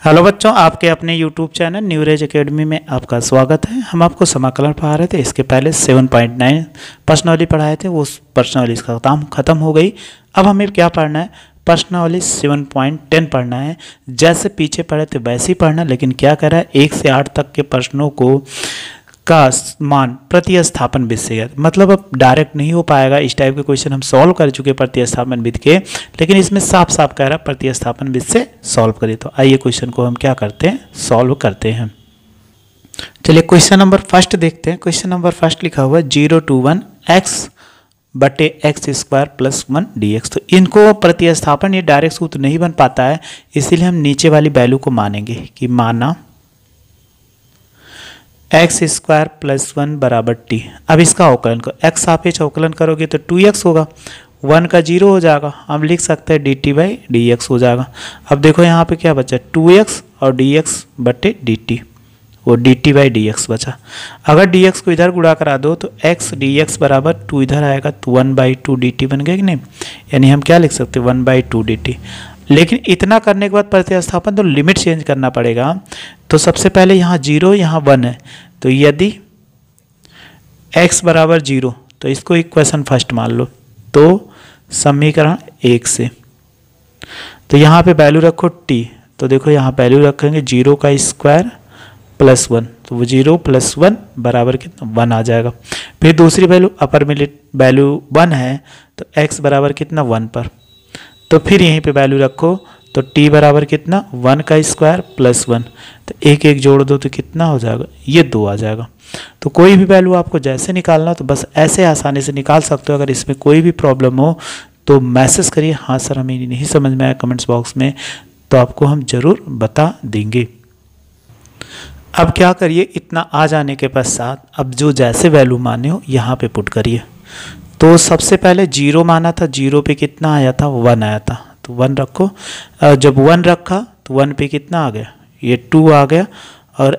Hello बच्चों, आपके अपने YouTube चैनल न्यूरेज एकेडमी में आपका स्वागत है। हम आपको समाकलन पढ़ा रहे थे। इसके पहले 7.9 प्रश्नावली पढ़ाए थे, वो प्रश्नावली का काम खत्म हो गई। अब हमें क्या पढ़ना है? प्रश्नावली 7.10 पढ़ना है। जैसे पीछे पढ़े थे वैसे ही पढ़ना, लेकिन क्या करा है, 1 से 8 तक के प्रश्नों को का मान प्रतिस्थापन विधि से, मतलब अब डायरेक्ट नहीं हो पाएगा। इस टाइप के क्वेश्चन हम सॉल्व कर चुके प्रतिस्थापन विधि के, लेकिन इसमें साफ साफ कह रहा है प्रतिस्थापन विधि से सॉल्व करिए। तो आइए क्वेश्चन को हम क्या करते हैं, सॉल्व करते हैं। चलिए क्वेश्चन नंबर फर्स्ट देखते हैं। क्वेश्चन नंबर फर्स्ट लिखा हुआ है 0 to 1 x बटे एक्स स्क्वायर प्लस 1 dx। तो इनको प्रतिस्थापन ये डायरेक्ट सूत्र नहीं बन पाता है, इसीलिए हम नीचे वाली वैल्यू को मानेंगे कि माना एक्स स्क्वायर प्लस 1 बराबर टी। अब इसका अवकलन करो, एक्स सापेक्ष अवकलन करोगे तो 2x होगा, 1 का 0 हो जाएगा। हम लिख सकते हैं dt बाई dx हो जाएगा। अब देखो यहाँ पे क्या बचा, 2x और dx बटे dt, वो dt बाई dx बचा। अगर dx को इधर गुणा करा दो तो x dx बराबर 2 इधर आएगा तो 1/2 dt बन गया कि नहीं। यानी हम क्या लिख सकते हैं, 1/2 dt। लेकिन इतना करने के बाद प्रतिस्थापन तो लिमिट चेंज करना पड़ेगा। तो सबसे पहले यहाँ 0 यहाँ 1 है, तो यदि x बराबर 0 तो इसको इक्वेशन फर्स्ट मान लो, तो समीकरण 1 से तो यहाँ पे वैल्यू रखो t। तो देखो यहाँ वैल्यू रखेंगे 0 का स्क्वायर प्लस 1, तो वो 0 प्लस 1 बराबर कितना 1 आ जाएगा। फिर दूसरी वैल्यू अपर में वैल्यू 1 है, तो x बराबर कितना 1 पर, तो फिर यहीं पे वैल्यू रखो, तो t बराबर कितना 1 का स्क्वायर प्लस 1, तो एक एक जोड़ दो तो कितना हो जाएगा, ये 2 आ जाएगा। तो कोई भी वैल्यू आपको जैसे निकालना तो बस ऐसे आसानी से निकाल सकते हो। अगर इसमें कोई भी प्रॉब्लम हो तो मैसेज करिए, हाँ सर हमें नहीं समझ में आया, कमेंट्स बॉक्स में, तो आपको हम ज़रूर बता देंगे। अब क्या करिए, इतना आ जाने के पश्चात अब जो जैसे वैल्यू माने हो यहाँ पे पुट करिए। तो सबसे पहले 0 माना था, 0 पे कितना आया था, 1 आया था, तो 1 रखो। जब 1 रखा तो 1 पे कितना आ गया, ये 2 आ गया। और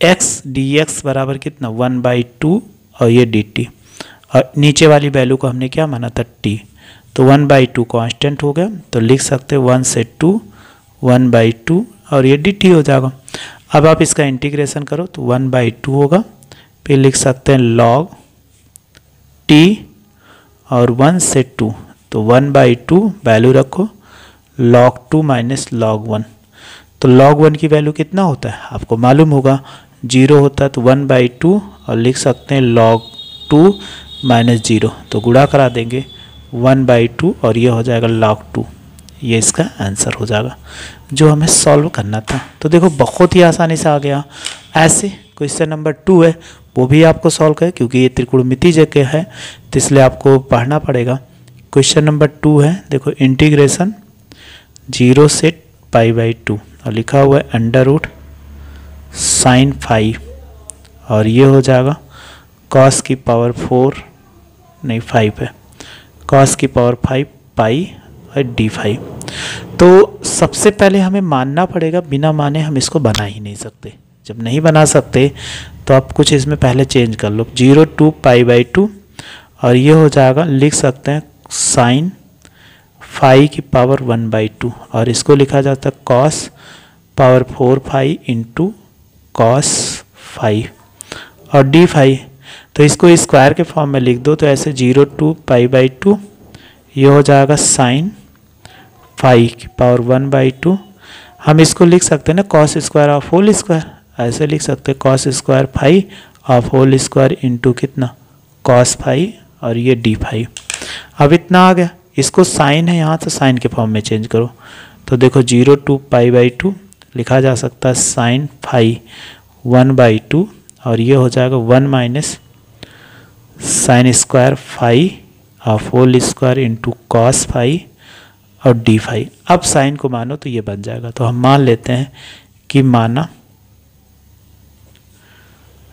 x dx बराबर कितना 1/2 और ये dt, और नीचे वाली वैल्यू को हमने क्या माना था t, तो 1/2 कांस्टेंट हो गया। तो लिख सकते हैं 1 से 2 1/2 और ये dt हो जाएगा। अब आप इसका इंटीग्रेशन करो तो 1/2 होगा, फिर लिख सकते हैं log t और 1 से 2, तो 1/2 वैल्यू रखो, log 2 माइनस log 1। तो log 1 की वैल्यू कितना होता है आपको मालूम होगा, 0 होता है, तो 1/2 और लिख सकते हैं log 2 माइनस 0, तो गुणा करा देंगे 1/2 और ये हो जाएगा log 2। ये इसका आंसर हो जाएगा जो हमें सॉल्व करना था। तो देखो बहुत ही आसानी से आ गया। ऐसे क्वेश्चन नंबर 2 है, वो भी आपको सॉल्व करें, क्योंकि ये त्रिकोणमिति जगह है तो इसलिए आपको पढ़ना पड़ेगा। क्वेश्चन नंबर 2 है, देखो इंटीग्रेशन 0 से π/2 और लिखा हुआ है अंडर रूट sin phi, और ये हो जाएगा cos की पावर 4 नहीं 5 है, cos की पावर 5 पाई और d5। तो सबसे पहले हमें मानना पड़ेगा, बिना माने हम इसको बना ही नहीं सकते। जब नहीं बना सकते तो आप कुछ इसमें पहले चेंज कर लो, 0 to π/2 और ये हो जाएगा, लिख सकते हैं साइन फाई की पावर 1/2 और इसको लिखा जाता है cos power 4 phi into cos phi और d5, तो इसको स्क्वायर के फॉर्म में लिख दो, तो ऐसे 0 to π/2 ये हो जाएगा साइन फाई की पावर 1/2। हम इसको लिख सकते हैं ना cos square of whole square, ऐसे लिख सकते हैं cos square phi of whole square into कितना कॉस फाई और ये d5। अब इतना आ गया, इसको साइन है यहाँ तो साइन के फॉर्म में चेंज करो, तो देखो 0 to π/2 लिखा जा सकता है साइन फाई 1/2 और ये हो जाएगा 1 minus sine square phi of whole square into cos phi और d5। अब साइन को मानो तो ये बन जाएगा, तो हम मान लेते हैं कि माना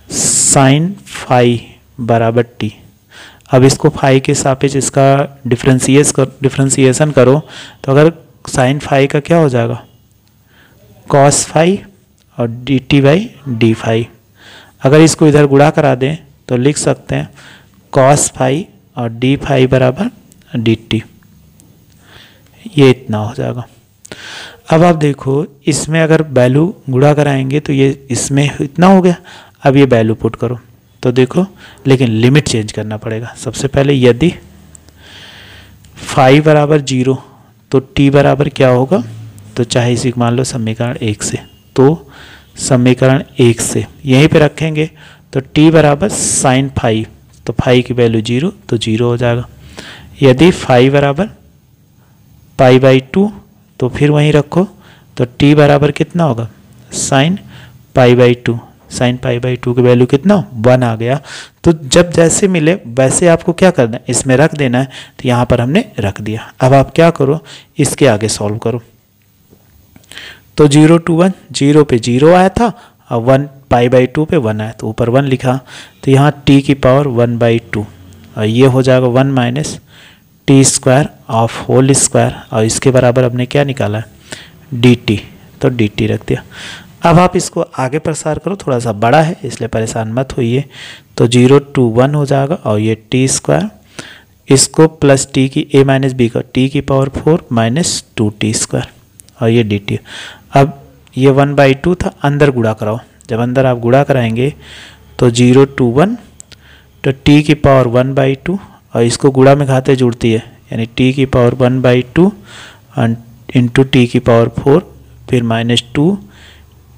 साइन फाई बराबर t। अब इसको फाई के सापेक्ष इसका डिफ्रेंसिएशन करो, तो अगर साइन फाई का क्या हो जाएगा कॉस फाई और dt/d5। अगर इसको इधर गुणा करा दें तो लिख सकते हैं कॉस फाई और d5 बराबर dt, ये इतना हो जाएगा। अब आप देखो इसमें अगर वैल्यू गुणा कराएंगे तो ये इसमें इतना हो गया। अब ये वैल्यू पुट करो तो देखो, लेकिन लिमिट चेंज करना पड़ेगा। सबसे पहले यदि फाई बराबर 0 तो टी बराबर क्या होगा, तो चाहे इसी को मान लो समीकरण 1 से, तो समीकरण 1 से यहीं पे रखेंगे तो टी बराबर साइन फाई, तो फाई की वैल्यू 0 तो 0 हो जाएगा। यदि फाई बराबर पाई बाई 2 तो फिर वहीं रखो तो टी बराबर कितना होगा, sine pi by 2, sine pi by 2 की वैल्यू कितना 1 आ गया। तो जब जैसे मिले वैसे आपको क्या करना है, इसमें रख देना है। तो यहाँ पर हमने रख दिया। अब आप क्या करो, इसके आगे सॉल्व करो। तो 0 to 1, 0 पे 0 आया था और 1 पाई बाई 2 पे 1 आया तो ऊपर 1 लिखा। तो यहाँ टी की पावर 1/2 और ये हो जाएगा 1 minus T square of whole square, और इसके बराबर हमने क्या निकाला है, डी टी, तो डी टी रख दिया। अब आप इसको आगे प्रसार करो, थोड़ा सा बड़ा है इसलिए परेशान मत होइए। तो 0 to 1 हो जाएगा और ये टी स्क्वायर, इसको प्लस टी की a माइनस बी का टी की पावर 4 माइनस 2t स्क्वायर और ये डी टी। अब ये 1/2 था, अंदर गुणा कराओ। जब अंदर आप गुणा कराएंगे तो 0 to 1 तो टी की पावर 1/2 और इसको गुणा में घाते जुड़ती है, यानी टी की पावर 1/2 इंटू टी की पावर 4 फिर minus 2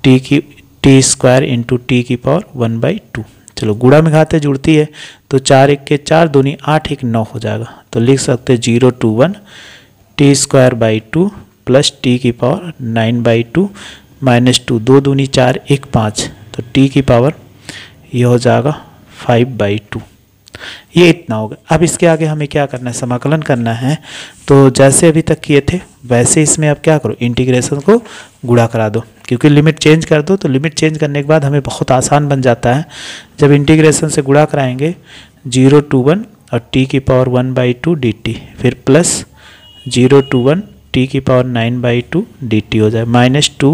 T square into T की पावर 1/2। चलो गुणा में घाते जुड़ती है तो 4 1 के 4 दूनी 8 1 9 हो जाएगा। तो लिख सकते हैं 0 to 1 T square by 2 plus T की पावर 9/2 माइनस 2, 2 दूनी 4 1 5, तो टी की पावर ये हो जाएगा 5/2। ये इतना होगा। अब इसके आगे हमें क्या करना है, समाकलन करना है। तो जैसे अभी तक किए थे वैसे इसमें अब क्या करो, इंटीग्रेशन को गुणा करा दो, क्योंकि लिमिट चेंज कर दो। तो लिमिट चेंज करने के बाद हमें बहुत आसान बन जाता है। जब इंटीग्रेशन से गुणा कराएंगे 0 to 1 और टी की पावर 1/2 डी टी, फिर प्लस 0 to 1 टी की पावर 9/2 डी टी हो जाए, माइनस 2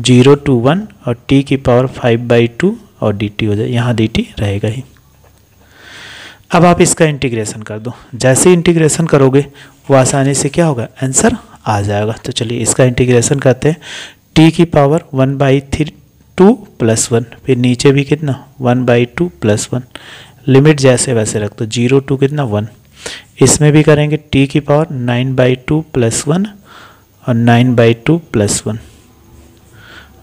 0 to 1 और टी की पावर 5/2 और डी टी हो जाए, यहाँ डी टी रहेगा ही। अब आप इसका इंटीग्रेशन कर दो। जैसे इंटीग्रेशन करोगे वो आसानी से क्या होगा, आंसर आ जाएगा। तो चलिए इसका इंटीग्रेशन करते हैं। टी की पावर 1/2 प्लस 1, फिर नीचे भी कितना 1/2 प्लस 1, लिमिट जैसे वैसे रख दो 0 to कितना 1। इसमें भी करेंगे टी की पावर 9/2 प्लस 1 और 9/2 प्लस 1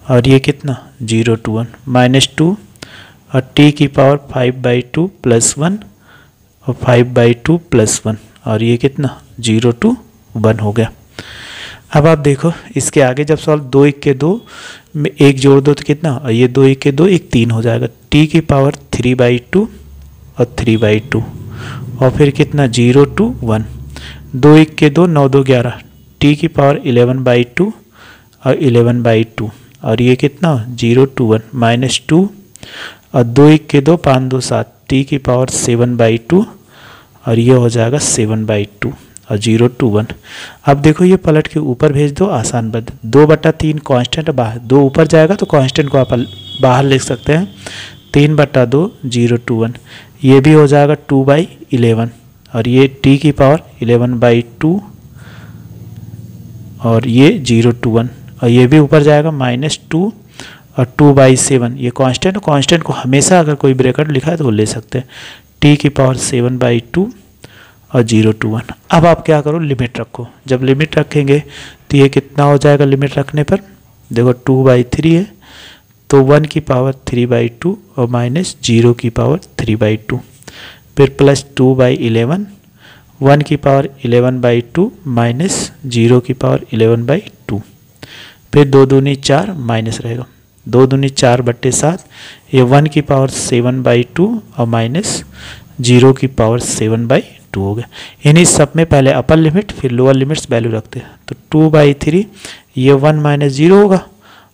और ये कितना 0 to 1 माइनस 2 और टी की पावर 5/2 प्लस 1 और 5/2 प्लस 1 और ये कितना 0 to 1 हो गया। अब आप देखो इसके आगे जब सॉल्व 2 1 के 2 में 1 जोड़ दो तो कितना, और ये 2 1 के 2 1 3 हो जाएगा। टी की पावर 3/2 और 3/2 और फिर कितना 0 to 1, 2 1 के 2 9 2 11, टी की पावर 11/2 और 11/2 और ये कितना 0 to 1 माइनस 2 और 2 1 के 2 5 2 7, टी की पावर 7/2 और ये हो जाएगा 7/2 और 0 to 1। अब देखो ये पलट के ऊपर भेज दो, आसान बन 2/3 कांस्टेंट बाहर, 2 ऊपर जाएगा तो कांस्टेंट को आप बाहर लिख सकते हैं, 3/2 0 to 1, ये भी हो जाएगा 2/11 और ये टी की पावर 11/2 और ये 0 to 1 और ये भी ऊपर जाएगा माइनस 2 और 2/7, ये कांस्टेंट, कांस्टेंट को हमेशा अगर कोई ब्रैकेट लिखा है तो वो ले सकते हैं, टी की पावर 7/2 और 0 to 1। अब आप क्या करो, लिमिट रखो। जब लिमिट रखेंगे तो ये कितना हो जाएगा, लिमिट रखने पर देखो 2/3 है तो 1 की पावर 3/2 और माइनस 0 की पावर 3/2, फिर प्लस 2/11, 1 की पावर 11/2 माइनस 0 की पावर 11/2, फिर 2 दूनी 4 माइनस रहेगा, 2 दूनी 4/7, ये 1 की पावर 7/2 और माइनस 0 की पावर 7/2 हो गया। यानी सब में पहले अपर लिमिट फिर लोअर लिमिट्स वैल्यू रखते हैं। तो 2/3 ये 1 माइनस 0 होगा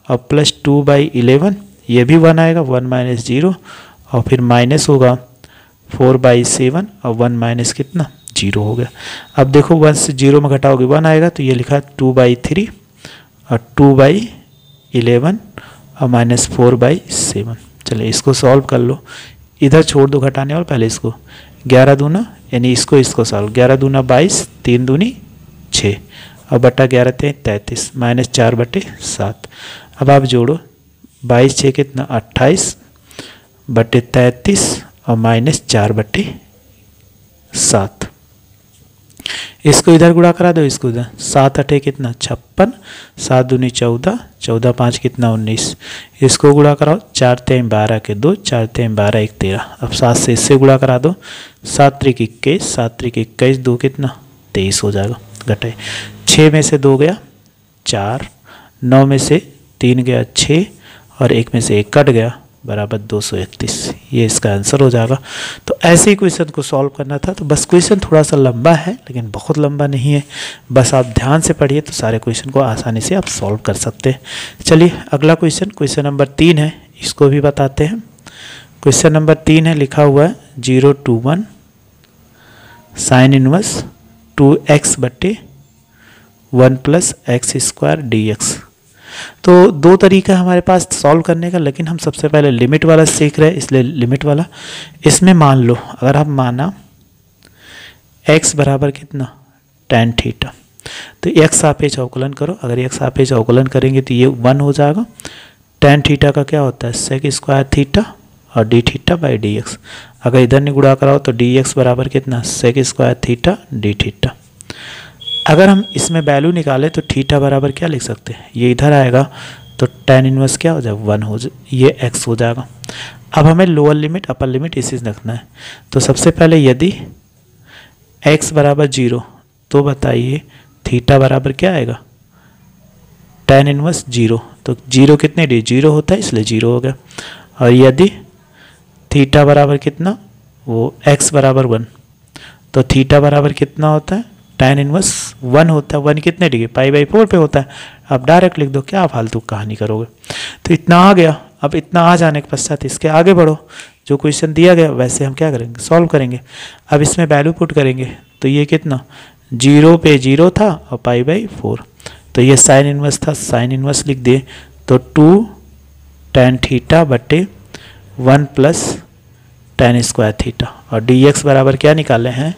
और प्लस 2/11 ये भी 1 आएगा, 1 माइनस 0 और फिर माइनस होगा 4/7 और 1 माइनस कितना 0 हो गया। अब देखो 1 से 0 में घटाओगे 1 आएगा, तो ये लिखा 2/3 और 2/11 और माइनस 4/7। चलिए इसको सॉल्व कर लो, इधर छोड़ दो घटाने और पहले इसको 11 दूना यानी इसको सॉल्व, 11 दूना 22, 3 दूनी 6 और बटा 11 × 33 -4/7। अब आप जोड़ो 22 6 कितना 28/33 और -4/7। इसको इधर गुणा करा दो, इसको इधर 7 8 कितना 56, 7 दूनी 14, 14 5 कितना 19। इसको गुणा कराओ 4 3 12 के 2, 4 3 12 1 13। अब 7 से इससे गुणा करा दो, 7 3 21, 7 3 21, 2 कितना 23 हो जाएगा। घटाए 6 में से 2 गया 4, 9 में से 3 गया 6 और 1 में से 1 कट गया बराबर 231। ये इसका आंसर हो जाएगा। तो ऐसे ही क्वेश्चन को सॉल्व करना था। तो बस क्वेश्चन थोड़ा सा लंबा है लेकिन बहुत लंबा नहीं है, बस आप ध्यान से पढ़िए तो सारे क्वेश्चन को आसानी से आप सॉल्व कर सकते हैं। चलिए अगला क्वेश्चन नंबर 3 है, इसको भी बताते हैं। क्वेश्चन नंबर 3 है, लिखा हुआ है 0 to 1 sin inverse 2x/1 + x² dx। तो दो तरीका है हमारे पास सॉल्व करने का, लेकिन हम सबसे पहले लिमिट वाला सीख रहे हैं इसलिए लिमिट वाला। इसमें मान लो अगर हम माना x बराबर कितना tan थीटा, तो x सापेक्ष अवकलन करो। अगर x सापेक्ष अवकलन करेंगे तो ये 1 हो जाएगा। tan थीटा का क्या होता है sec² थीटा और d थीटा/dx। अगर इधर नहीं गुणा कराओ तो dx बराबर कितना sec² थीटा d थीटा। अगर हम इसमें वैल्यू निकालें तो थीटा बराबर क्या लिख सकते हैं, ये इधर आएगा तो tan इनवर्स क्या हो जाएगा 1 हो जाए, ये x हो जाएगा। अब हमें लोअर लिमिट अपर लिमिट इसी से रखना है। तो सबसे पहले यदि x बराबर 0 तो बताइए थीटा बराबर क्या आएगा tan इनवर्स 0। तो 0 कितने डी 0 होता है इसलिए 0 हो गया। और यदि थीटा बराबर कितना वो x बराबर 1 तो थीटा बराबर कितना होता है tan इनवर्स 1 होता है। 1 कितने डिग्री π/4 पे होता है। आप डायरेक्ट लिख दो, क्या फालतू कहानी करोगे। तो इतना आ गया। अब इतना आ जाने के पश्चात इसके आगे बढ़ो, जो क्वेश्चन दिया गया वैसे हम क्या करेंगे सॉल्व करेंगे। अब इसमें वैल्यू पुट करेंगे तो ये कितना 0 पे 0 था और π/4, तो ये साइन इनवर्स था, साइन इनवर्स लिख दिए। तो 2 tan θ/1 + tan² थीटा और dx बराबर क्या निकाले हैं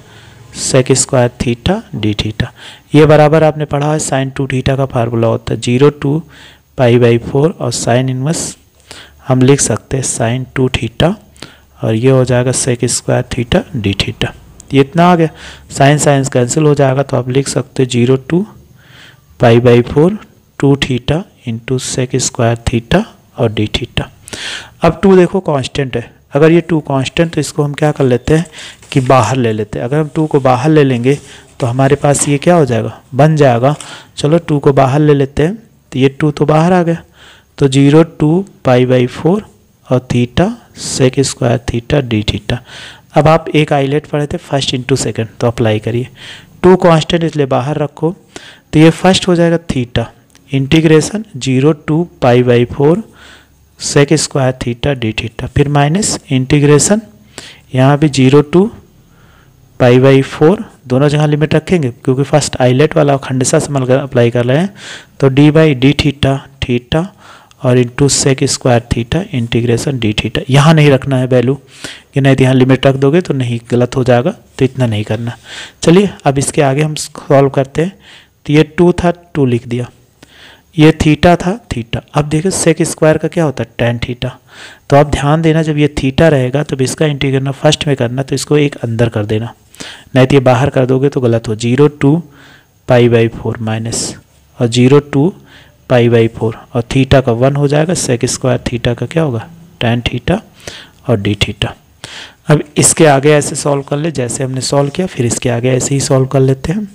sec² थीटा d थीटा। ये बराबर आपने पढ़ा है sin 2 थीटा का फार्मूला होता है 0 to π/4 और साइन इनवर्स हम लिख सकते हैं sin 2 थीटा और ये हो जाएगा sec² थीटा d थीटा। ये इतना आ गया, साइन साइंस कैंसिल हो जाएगा तो आप लिख सकते हैं 0 to π/4 2 theta into sec² theta और d थीटा। अब 2 देखो कांस्टेंट है, अगर ये 2 कांस्टेंट तो इसको हम क्या कर लेते हैं कि बाहर ले लेते हैं। अगर हम 2 को बाहर ले लेंगे तो हमारे पास ये क्या हो जाएगा बन जाएगा। चलो 2 को बाहर ले लेते हैं तो ये 2 तो बाहर आ गया। तो 0 to π/4 और theta sec² theta d theta. अब आप एक आइलेट पढ़े थे फर्स्ट इंटू सेकेंड, तो अप्लाई करिए। 2 कांस्टेंट इसलिए बाहर रखो तो ये फर्स्ट हो जाएगा theta integration 0 to π/4 sec² theta d theta, फिर माइनस इंटीग्रेशन यहाँ भी 0 to π/4 दोनों जगह लिमिट रखेंगे क्योंकि फर्स्ट आइलेट वाला खंडसा समल अप्लाई कर रहे हैं। तो d/d थीटा थीटा और into sec² theta integration d theta. यहाँ नहीं रखना है वैल्यू कि नहीं तो यहाँ लिमिट रख दोगे तो नहीं गलत हो जाएगा, तो इतना नहीं करना। चलिए अब इसके आगे हम सॉल्व करते हैं। तो ये 2 था 2 लिख दिया, ये थीटा था थीटा। अब देखो sec² का क्या होता है tan थीटा। तो आप ध्यान देना जब ये थीटा रहेगा तो इसका इंटीग्रेशन फर्स्ट में करना, तो इसको एक अंदर कर देना, नहीं तो ये बाहर कर दोगे तो गलत हो। 0 to π/4 माइनस और 0 to π/4 और थीटा का 1 हो जाएगा। sec² थीटा का क्या होगा tan थीटा और d थीटा। अब इसके आगे ऐसे सॉल्व कर ले जैसे हमने सॉल्व किया, फिर इसके आगे ऐसे ही सॉल्व कर लेते हैं।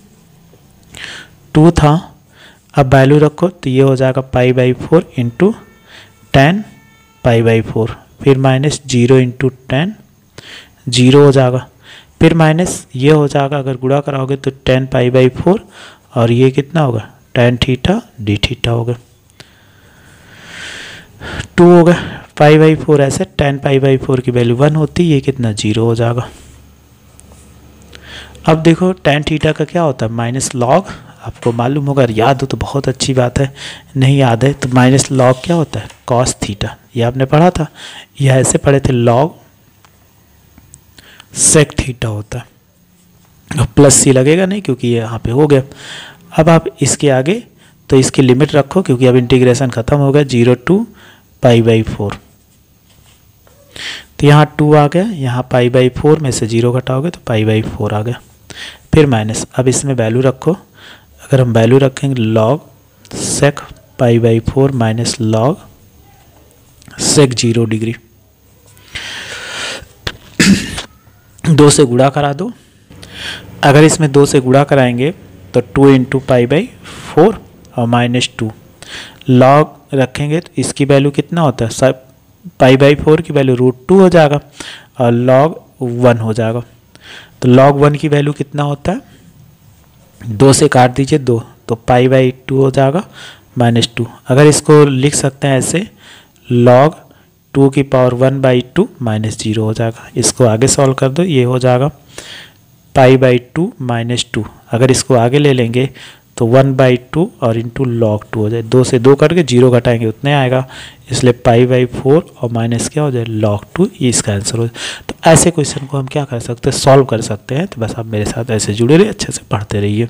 2 था, अब वैल्यू रखो तो ये हो जाएगा π/4 इंटू tan π/4, फिर माइनस 0 इंटू tan 0 हो जाएगा, फिर माइनस ये हो जाएगा अगर गुणा कराओगे तो tan π/4 और ये कितना होगा tan थीटा d थीटा होगा। 2 होगा π/4 ऐसे tan π/4 की वैल्यू 1 होती, ये कितना 0 हो जाएगा। अब देखो tan थीटा का क्या होता है माइनस लॉग, आपको मालूम होगा, याद हो तो बहुत अच्छी बात है, नहीं याद है तो माइनस लॉग क्या होता है cos थीटा, ये आपने पढ़ा था। यह ऐसे पढ़े थे log sec थीटा होता है, प्लस सी लगेगा नहीं क्योंकि ये यहाँ पे हो गया। अब आप इसके आगे तो इसकी लिमिट रखो, क्योंकि अब इंटीग्रेशन खत्म हो गया, 0 to π/4। तो यहाँ 2 आ गया, यहाँ π/4 में से 0 घटाओगे तो π/4 आ गया। फिर माइनस, अब इसमें वैल्यू रखो, अगर हम वैल्यू रखेंगे log sec π/4 minus log sec 0 degree, 2 से गुणा करा दो। अगर इसमें 2 से गुणा कराएंगे तो 2 × π/4 और -2 log रखेंगे तो इसकी वैल्यू कितना होता है, सब π/4 की वैल्यू √2 हो जाएगा और log 1 हो जाएगा। तो log 1 की वैल्यू कितना होता है, 2 से काट दीजिए 2, तो π/2 हो जाएगा -2। अगर इसको लिख सकते हैं ऐसे, log 2 की पावर 1/2 -0 हो जाएगा। इसको आगे सॉल्व कर दो, ये हो जाएगा π/2 -2। अगर इसको आगे ले लेंगे तो 1/2 और इंटू log 2 हो जाए, 2 से 2 कट के 0 घटाएंगे उतने आएगा, इसलिए π/4 और माइनस क्या हो जाए log 2, ये इसका आंसर हो जाए। तो ऐसे क्वेश्चन को हम क्या कर सकते हैं, सॉल्व कर सकते हैं। तो बस आप मेरे साथ ऐसे जुड़े रहिए, अच्छे से पढ़ते रहिए।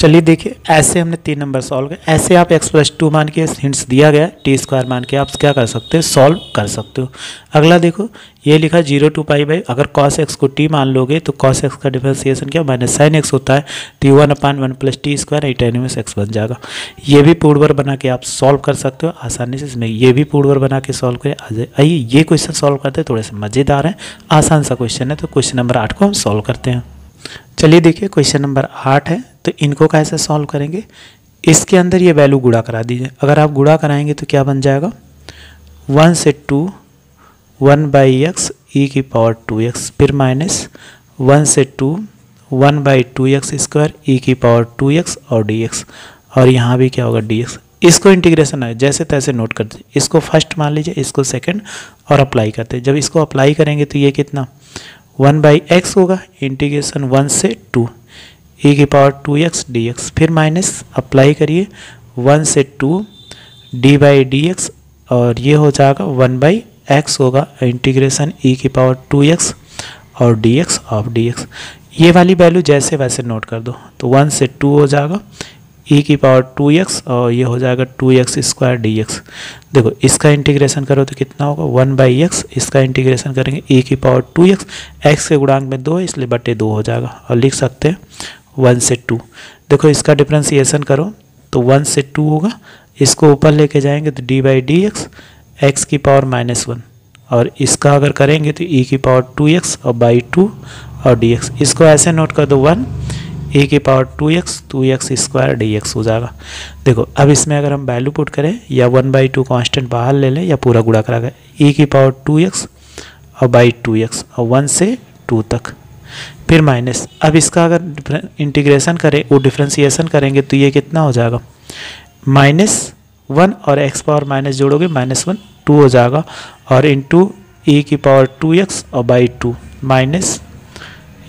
चलिए देखिए, ऐसे हमने 3 नंबर सॉल्व किए। ऐसे आप x+2 मान के, हिंट्स दिया गया t² मान के आप क्या कर सकते हैं, सॉल्व कर सकते हो। अगला देखो, ये लिखा 0 to π/, अगर cos x को t मान लोगे तो cos x का डिफरेंशिएशन क्या -sin x होता है, तो 1/1 + t² tan x बन जाएगा। ये भी पूर्वर बना के आप सॉल्व कर सकते हो आसानी से। इसमें ये भी पूर्वर बना के सॉल्व करें। आइए ये क्वेश्चन सॉल्व करते हैं, थोड़े से मज़ेदार हैं, आसान सा क्वेश्चन है। तो क्वेश्चन नंबर 8 को हम सॉल्व करते हैं। चलिए देखिए, क्वेश्चन नंबर 8 है, तो इनको कैसे सॉल्व करेंगे, इसके अंदर ये वैल्यू गुणा करा दीजिए। अगर आप गुणा कराएंगे तो क्या बन जाएगा, 1 से 2 1/x e⁻²x, फिर माइनस 1 से 2 1/2x² e⁻²x और dx, और यहाँ भी क्या होगा dx। इसको इंटीग्रेशन है जैसे तैसे नोट कर दीजिए। इसको फर्स्ट मान लीजिए, इसको सेकंड, और अप्लाई करते हैं। जब इसको अप्लाई करेंगे तो ये कितना 1/x होगा, इंटीग्रेशन 1 से 2 e⁻²x dx, फिर माइनस अप्लाई करिए 1 से 2 d/dx, और ये हो जाएगा 1/x होगा, इंटीग्रेशन e⁻²x और dx ऑफ dx। ये वाली वैल्यू जैसे वैसे नोट कर दो। तो 1 से 2 हो जाएगा e⁻²x और ये हो जाएगा 2x² dx। देखो इसका इंटीग्रेशन करो तो कितना होगा 1/x, इसका इंटीग्रेशन करेंगे e⁻²x, x के गुणांक में 2 है इसलिए /2 हो जाएगा, और लिख सकते हैं 1 से 2। देखो इसका डिफरेंशिएशन करो तो 1 से 2 होगा, इसको ऊपर लेके जाएंगे तो d/dx x की पावर -1, और इसका अगर करेंगे तो e⁻²x और /2 और dx। इसको ऐसे नोट कर दो 1 e⁻²x 2x² dx हो जाएगा। देखो अब इसमें अगर हम वैल्यू पुट करें या 1/2 कांस्टेंट बाहर ले लें या पूरा गुणा करा गया, e⁻²x और /2x और 1 से 2 तक, फिर माइनस। अब इसका अगर इंटीग्रेशन करें, वो डिफरेंशिएशन करेंगे तो ये कितना हो जाएगा -1 और x पावर माइनस जोड़ोगे -1 2 हो जाएगा, और इंटू e⁻²x और /2 माइनस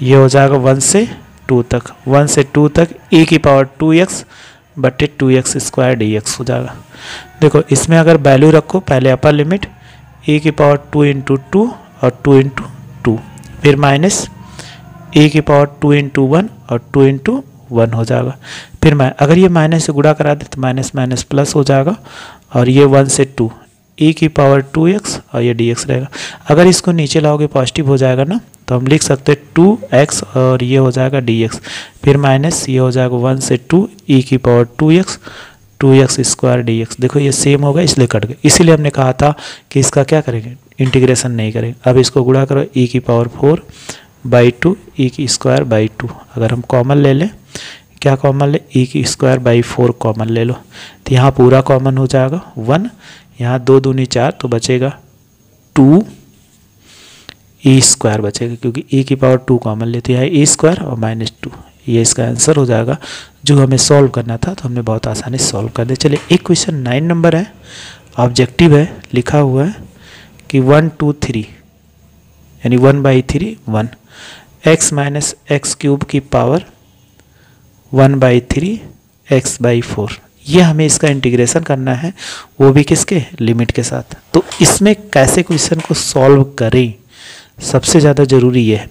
ये हो जाएगा 1 से 2 तक, 1 से 2 तक e⁻²x बटे 2x² dx हो जाएगा। देखो इसमें अगर वैल्यू रखो, पहले अपर लिमिट e⁻2 × 2 और 2 × 2, फिर माइनस e⁻2 × 1 और 2 × 1 हो जाएगा। फिर मैं अगर ये माइनस से गुणा करा दे तो माइनस माइनस प्लस हो जाएगा, और ये 1 से 2 e⁻²x और ये dx रहेगा। अगर इसको नीचे लाओगे पॉजिटिव हो जाएगा ना, तो हम लिख सकते हैं 2x और ये हो जाएगा dx, फिर माइनस ये हो जाएगा 1 से 2 e⁻²x 2x² dx। देखो ये सेम होगा इसलिए कट गए, इसीलिए हमने कहा था कि इसका क्या करेंगे, इंटीग्रेशन नहीं करेंगे। अब इसको गुणा करो e⁻4/2 e²/2, अगर हम कॉमन ले लें, क्या कॉमन ले, e²/4 कॉमन ले लो, तो यहाँ पूरा कॉमन हो जाएगा 1, यहाँ 2 दूनी 4 तो बचेगा 2 e² बचेगा, क्योंकि e⁻2 कॉमन लेते हैं e² और -2, ये इसका आंसर हो जाएगा जो हमें सॉल्व करना था। तो हमने बहुत आसानी से सॉल्व कर दिया। चलिए एक क्वेश्चन 9 नंबर है, ऑब्जेक्टिव है, लिखा हुआ है कि 1 2 3 यानी 1/3 1 x - x³ की पावर 1/3 x/4, ये हमें इसका इंटीग्रेशन करना है, वो भी किसके, लिमिट के साथ। तो इसमें कैसे क्वेश्चन को सॉल्व करें, सबसे ज़्यादा ज़रूरी ये है।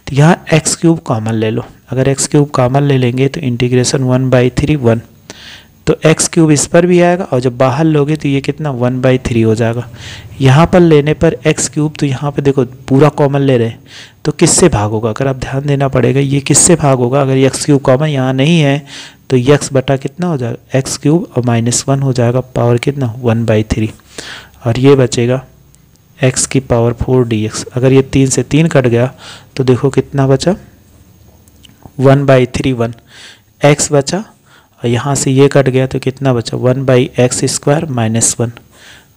तो यहाँ x³ कॉमन ले लो, अगर एक्स क्यूब कॉमन ले लेंगे तो इंटीग्रेशन 1/3 1, तो एक्स क्यूब इस पर भी आएगा और जब बाहर लोगे तो ये कितना 1/3 हो जाएगा। यहाँ पर लेने पर एक्स क्यूब, तो यहाँ पे देखो पूरा कॉमन ले रहे हैं तो किससे भाग होगा, अगर आप ध्यान देना पड़ेगा ये किससे भाग होगा। अगर एक्स क्यूब कॉमन यहाँ नहीं है तो एक्स बटा कितना हो जाएगा एक्स क्यूब और -1 हो जाएगा, पावर कितना 1/3, और ये बचेगा x की पावर 4 dx। अगर ये 3 से 3 कट गया तो देखो कितना बचा 1/3 1 x बचा, और यहाँ से ये कट गया तो कितना बचा 1/x² -1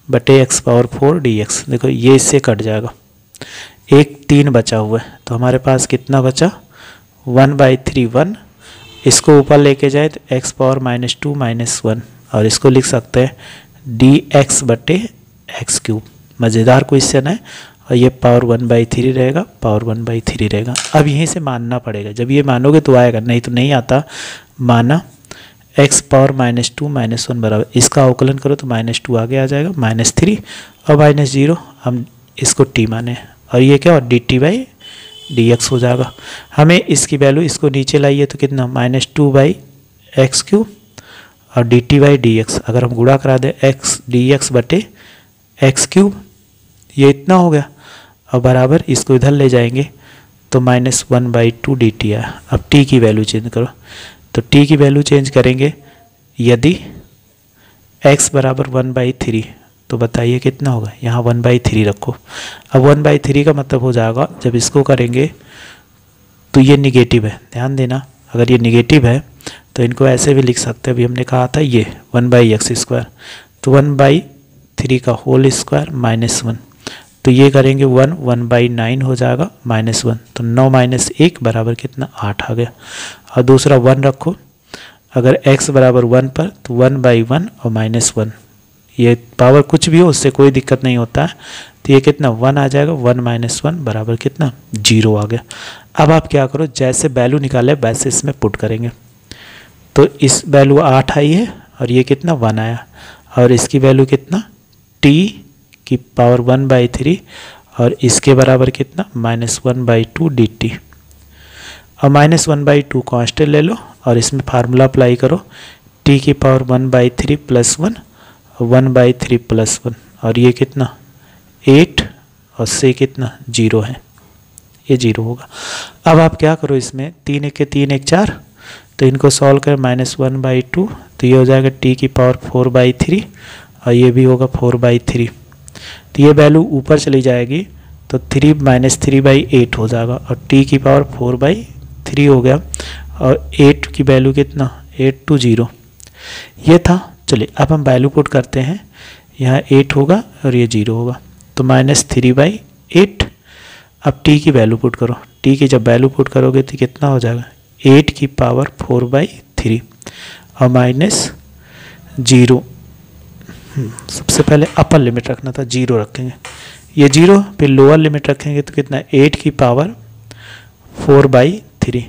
बटे x पावर 4 dx। देखो ये इससे कट जाएगा, एक 3 बचा हुआ है तो हमारे पास कितना बचा 1/3 1, इसको ऊपर लेके जाए तो x पावर -2 -1, और इसको लिख सकते हैं dx बटे एक्स क्यूब। मज़ेदार क्वेश्चन है, और ये पावर 1/3 रहेगा, पावर 1/3 रहेगा। अब यहीं से मानना पड़ेगा, जब ये मानोगे तो आएगा, नहीं तो नहीं आता। माना x पावर -2 -1 बराबर, इसका अवकलन करो तो -2 आगे आ जाएगा, -3 और -0 हम इसको t माने, और ये क्या और dt/dx हो जाएगा। हमें इसकी वैल्यू इसको नीचे लाइए तो कितना -2/x³ और dt/dx, अगर हम गुणा करा दें x dx बटे x³, ये इतना हो गया, और बराबर इसको इधर ले जाएंगे तो -1/2 dt आया। अब t की वैल्यू चेंज करो, तो t की वैल्यू चेंज करेंगे यदि x बराबर 1/3, तो बताइए कितना होगा, यहाँ 1/3 रखो। अब 1/3 का मतलब हो जाएगा, जब इसको करेंगे तो ये निगेटिव है, ध्यान देना, अगर ये निगेटिव है तो इनको ऐसे भी लिख सकते हैं। अभी हमने कहा था ये 1/x², तो 1/3 का होल स्क्वायर -1, तो ये करेंगे 1/9 हो जाएगा -1, तो 9 - 1 बराबर कितना 8 आ गया। और दूसरा 1 रखो, अगर x बराबर 1 पर तो 1/1 और -1, ये पावर कुछ भी हो उससे कोई दिक्कत नहीं होता है, तो ये कितना 1 आ जाएगा, 1 - 1 बराबर कितना 0 आ गया। अब आप क्या करो, जैसे वैल्यू निकाले वैसे इसमें पुट करेंगे, तो इस वैल्यू 8 आई है और ये कितना 1 आया, और इसकी वैल्यू कितना t की पावर 1/3 और इसके बराबर कितना -1/2 dt, और -1/2 कांस्टेंट ले लो और इसमें फार्मूला अप्लाई करो, t की पावर 1/3 + 1 और 1/3 + 1, और ये कितना 8 और से कितना 0 है, ये 0 होगा। अब आप क्या करो, इसमें 3 × 3 = 4, तो इनको सॉल्व कर -1/2, तो ये हो जाएगा t की पावर 4/3 और ये भी होगा 4/3, तो ये वैल्यू ऊपर चली जाएगी तो 3 - 3/8 हो जाएगा, और t की पावर 4/3 हो गया, और 8 की वैल्यू कितना 8 to 0 ये था। चलिए अब हम वैल्यू पुट करते हैं, यहाँ 8 होगा और ये 0 होगा, तो -3/8। अब t की वैल्यू पुट करो, t की जब वैल्यू पुट करोगे तो कितना हो जाएगा 8 की पावर 4/3 और -0, सबसे पहले अपर लिमिट रखना था, 0 रखेंगे, ये 0, फिर लोअर लिमिट रखेंगे तो कितना 8 की पावर 4/3,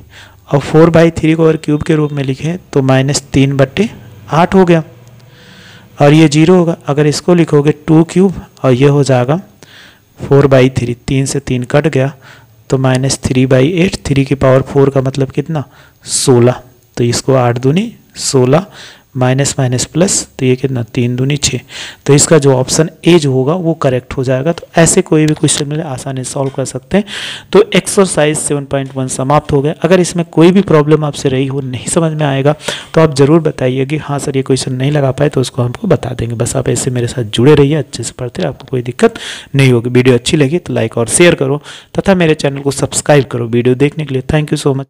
और 4/3 को अगर क्यूब के रूप में लिखें तो -3/8 हो गया, और ये 0 होगा। अगर इसको लिखोगे 2³ और ये हो जाएगा 4/3, 3 से 3 कट गया तो -3/8, 3 की पावर 4 का मतलब कितना 16, तो इसको 8 दूनी 16 माइनस माइनस प्लस, तो ये कितना 3 दूनी 6, तो इसका जो ऑप्शन ए जो होगा वो करेक्ट हो जाएगा। तो ऐसे कोई भी क्वेश्चन मिले आसानी से सॉल्व कर सकते हैं। तो एक्सरसाइज 7.1 समाप्त हो गया। अगर इसमें कोई भी प्रॉब्लम आपसे रही हो, नहीं समझ में आएगा तो आप ज़रूर बताइए कि हाँ सर ये क्वेश्चन नहीं लगा पाए, तो उसको हमको बता देंगे। बस आप ऐसे मेरे साथ जुड़े रहिए, अच्छे से पढ़ते, आपको कोई दिक्कत नहीं होगी। वीडियो अच्छी लगी तो लाइक और शेयर करो तथा मेरे चैनल को सब्सक्राइब करो। वीडियो देखने के लिए थैंक यू सो मच।